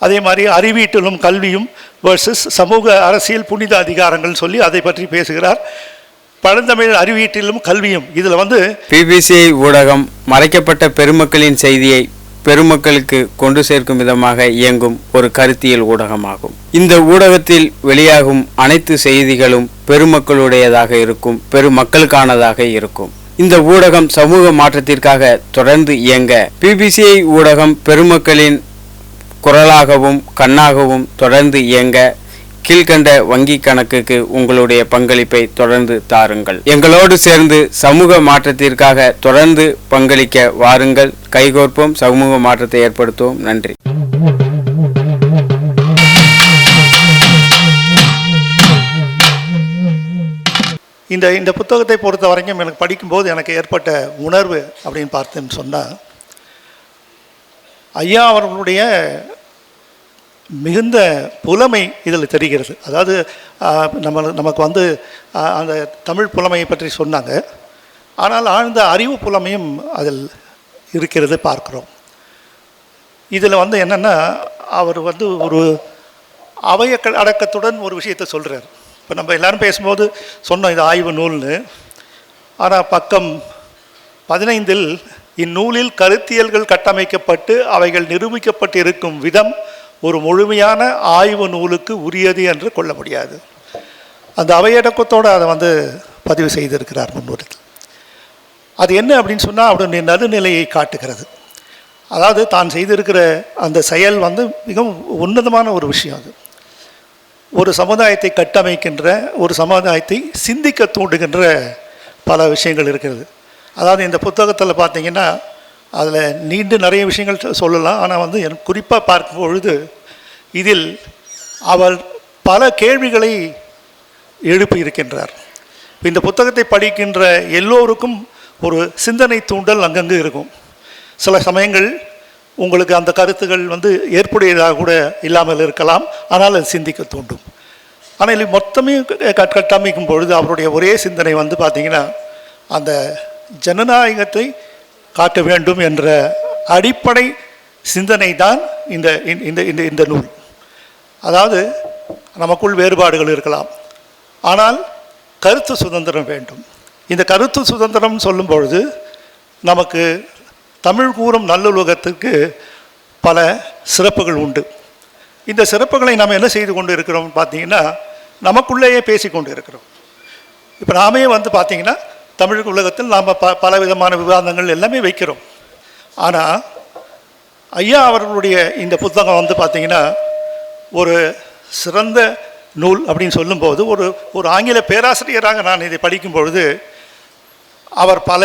அதே மாதிரி அறிவீட்டலும் கல்வியும் வர்சஸ் சமூக அரசியல் புனித அதிகாரங்கள் சொல்லி அதை பற்றி பேசுகிறார். பழந்தமிழ் அறிவீட்டிலும் கல்வியும் இதில் வந்து பிபிசி ஊடகம் மறைக்கப்பட்ட பெருமக்களின் செய்தியை பெருமக்களுக்கு கொண்டு சேர்க்கும் விதமாக இயங்கும் ஒரு கருத்தியல் ஊடகமாகும். இந்த ஊடகத்தில் வெளியாகும் அனைத்து செய்திகளும் பெருமக்களுடையதாக இருக்கும், பெருமக்களுக்கானதாக இருக்கும். இந்த ஊடகம் சமூக மாற்றத்திற்காக தொடர்ந்து இயங்க பிபிசி ஊடகம் பெருமக்களின் குரலாகவும் கண்ணாகவும் தொடர்ந்து இயங்க கீழ்கண்ட வங்கி கணக்குக்கு உங்களுடைய பங்களிப்பை தொடர்ந்து தாருங்கள். எங்களோடு சேர்ந்து சமூக மாற்றத்திற்காக தொடர்ந்து பங்களிக்க வாருங்கள். கைகோர்ப்போம், சமூக மாற்றத்தை ஏற்படுத்துவோம். நன்றி. இந்த புத்தகத்தை பொறுத்த வரைக்கும் எனக்கு படிக்கும்போது எனக்கு ஏற்பட்ட உணர்வு அப்படின்னு பார்த்தேன்னு சொன்னால், ஐயா அவர்களுடைய மிகுந்த புலமை இதில் தெரிகிறது. அதாவது நமக்கு வந்து அந்த தமிழ் புலமையை பற்றி சொன்னாங்க, ஆனால் ஆழ்ந்த அறிவு புலமையும் அதில் இருக்கிறது பார்க்குறோம். இதில் வந்து என்னென்னா, அவர் வந்து ஒரு அவைய அடக்கத்துடன் ஒரு விஷயத்தை சொல்கிறார். இப்போ நம்ம எல்லோரும் பேசும்போது சொன்னோம் இது ஆய்வு நூல்னு. ஆனால் பக்கம் 15 இந்நூலில் கருத்தியல்கள் கட்டமைக்கப்பட்டு அவைகள் நிரூபிக்கப்பட்டு இருக்கும் விதம் ஒரு முழுமையான ஆய்வு நூலுக்கு உரியது என்று கொள்ள முடியாது. அந்த அவையடக்கத்தோடு அதை வந்து பதிவு செய்திருக்கிறார் முன்னுரையில். அது என்ன அப்படின்னு சொன்னால் அவருடைய நடுநிலையை காட்டுகிறது. அதாவது தான் செய்திருக்கிற அந்த செயல் வந்து மிகவும் உன்னதமான ஒரு விஷயம். அது ஒரு சமுதாயத்தை கட்டமைக்கின்ற, ஒரு சமுதாயத்தை சிந்திக்க தூண்டுகின்ற பல விஷயங்கள் இருக்கிறது. அதாவது இந்த புத்தகத்தில் பார்த்தீங்கன்னா அதில் நீண்டு நிறைய விஷயங்கள் சொல்லலாம். ஆனால் வந்து எனக்கு குறிப்பாக பார்க்கும் பொழுது இதில் அவர் பல கேள்விகளை எழுப்பி இருக்கின்றார். இந்த புத்தகத்தை படிக்கின்ற எல்லோருக்கும் ஒரு சிந்தனை தூண்டல் அங்கங்கு இருக்கும். சில சமயங்கள் உங்களுக்கு அந்த கருத்துக்கள் வந்து ஏற்புடையதாக கூட இல்லாமல் இருக்கலாம், ஆனால் அது சிந்திக்க தூண்டும். ஆனால் இது மொத்தமே கட்டமைக்கும் பொழுது அவருடைய ஒரே சிந்தனை வந்து பார்த்திங்கன்னா அந்த ஜனநாயகத்தை காட்ட வேண்டும் என்ற அடிப்படை சிந்தனை தான் இந்த இந்த இந்த நூல். அதாவது நமக்குள் வேறுபாடுகள் இருக்கலாம், ஆனால் கருத்து சுதந்திரம் வேண்டும். இந்த கருத்து சுதந்திரம் சொல்லும் பொழுது நமக்கு தமிழ் கூறும் நல்லுலகத்துக்கு பல சிறப்புகள் உண்டு. இந்த சிறப்புகளை நாம் என்ன செய்து கொண்டு இருக்கிறோம் பார்த்தீங்கன்னா, நமக்குள்ளேயே பேசி கொண்டு இருக்கிறோம். இப்போ நாமே வந்து பார்த்திங்கன்னா தமிழ் உலகத்தில் நாம் பல விதமான விவாதங்கள் எல்லாமே வைக்கிறோம். ஆனால் ஐயா அவர்களுடைய இந்த புத்தகம் வந்து பார்த்திங்கன்னா ஒரு சிறந்த நூல் அப்படின்னு சொல்லும்போது, ஒரு ஆங்கில பேராசிரியராக நான் இதை படிக்கும் பொழுது அவர் பல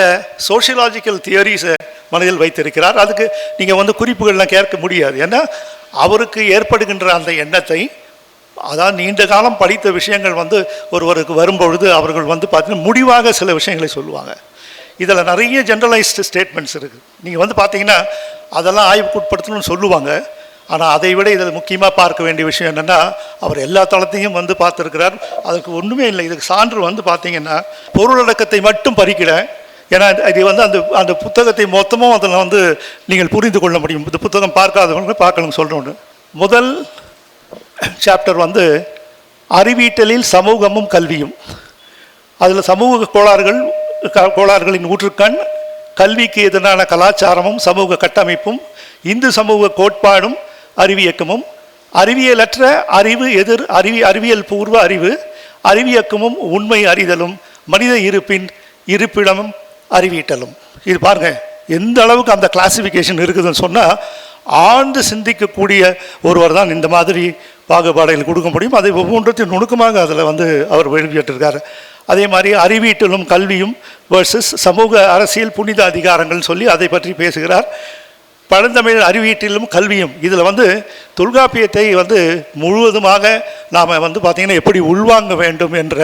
சோஷியலாஜிக்கல் தியரிஸை மனதில் வைத்திருக்கிறார். அதுக்கு நீங்கள் வந்து குறிப்புகள்லாம் கேட்க முடியாது. ஏன்னா அவருக்கு ஏற்படுகின்ற அந்த எண்ணத்தை, அதாவது நீண்ட காலம் படித்த விஷயங்கள் வந்து ஒருவருக்கு வரும்பொழுது அவர்கள் வந்து பார்த்தீங்கன்னா முடிவாக சில விஷயங்களை சொல்லுவாங்க. இதில் நிறைய ஜென்ரலைஸ்டு ஸ்டேட்மெண்ட்ஸ் இருக்குது. நீங்கள் வந்து பார்த்தீங்கன்னா அதெல்லாம் ஆய்வுக்கு உட்படுத்தணும்னு சொல்லுவாங்க. ஆனால் அதை விட இதில் முக்கியமாக பார்க்க வேண்டிய விஷயம் என்னென்னா, அவர் எல்லா தளத்தையும் வந்து பார்த்துருக்கிறார். அதுக்கு ஒன்றுமே இல்லை. இதுக்கு சான்று வந்து பார்த்தீங்கன்னா பொருளடக்கத்தை மட்டும் பறிக்கிட. ஏன்னா இது வந்து அந்த புத்தகத்தை மொத்தமும் அதில் வந்து நீங்கள் புரிந்து கொள்ள முடியும். இந்த புத்தகம் பார்க்காதவங்க பார்க்கணும்னு சொல்கிறோன்னு. முதல் சாப்டர் வந்து அறிவீட்டலில் சமூகமும் கல்வியும். அதில் சமூக கோளாறுகளின் ஊற்றுக்கண், கல்விக்கு எதிரான கலாச்சாரமும் சமூக கட்டமைப்பும், இந்து சமூக கோட்பாடும் அறிவியக்கமும், அறிவியலற்ற அறிவு எதிர் அறிவியல் பூர்வ அறிவு, அறிவியக்கமும் உண்மை அறிதலும், மனித இருப்பிடமும் அறிவீட்டலும். இது பாருங்க எந்த அளவுக்கு அந்த கிளாசிஃபிகேஷன் இருக்குதுன்னு சொன்னால், ஆழ்ந்து சிந்திக்கக்கூடிய ஒருவர் தான் இந்த மாதிரி பாகுபாடுகள் கொடுக்க முடியும். அதை ஒவ்வொன்றத்தையும் நுணுக்கமாக அதில் வந்து அவர் வெளியிட்டிருக்காரு. அதே மாதிரி அறிவீட்டலும் கல்வியும் வர்சஸ் சமூக அரசியல் புனித அதிகாரங்கள் சொல்லி அதை பற்றி பேசுகிறார். பழந்தமிழ் அறிவீட்டிலும் கல்வியும், இதில் வந்து தொல்காப்பியத்தை வந்து முழுவதுமாக நாம் வந்து பார்த்திங்கன்னா எப்படி உள்வாங்க வேண்டும் என்ற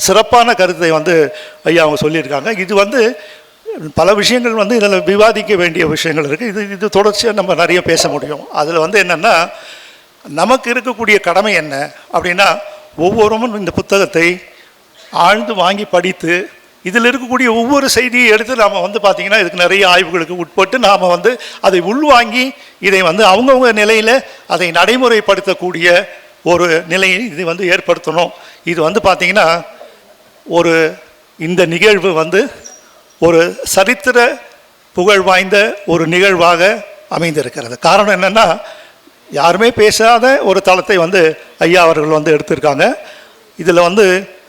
சிறப்பான கருத்தை வந்து ஐயா அவங்க சொல்லியிருக்காங்க. இது வந்து பல விஷயங்கள் வந்து இதில் விவாதிக்க வேண்டிய விஷயங்கள் இருக்குது. இது தொடர்ச்சியாக நம்ம நிறைய பேச முடியும். அதில் வந்து என்னென்னா, நமக்கு இருக்கக்கூடிய கடமை என்ன அப்படின்னா, ஒவ்வொருவரும் இந்த புத்தகத்தை ஆழ்ந்து வாங்கி படித்து இதில் இருக்கக்கூடிய ஒவ்வொரு செய்தியை எடுத்து நாம் வந்து பார்த்திங்கன்னா இதுக்கு நிறைய ஆய்வுகளுக்கு உட்பட்டு நாம் வந்து அதை உள்வாங்கி இதை வந்து அவங்கவுங்க நிலையில் அதை நடைமுறைப்படுத்தக்கூடிய ஒரு நிலையை இது வந்து ஏற்படுத்தணும். இது வந்து பார்த்திங்கன்னா இந்த நிகழ்வு வந்து ஒரு சரித்திர புகழ் வாய்ந்த ஒரு நிகழ்வாக அமைந்திருக்கிறது. காரணம் என்னென்னா, யாருமே பேசாத ஒரு தளத்தை வந்து ஐயா அவர்கள் வந்து எடுத்திருக்காங்க. இதில் வந்து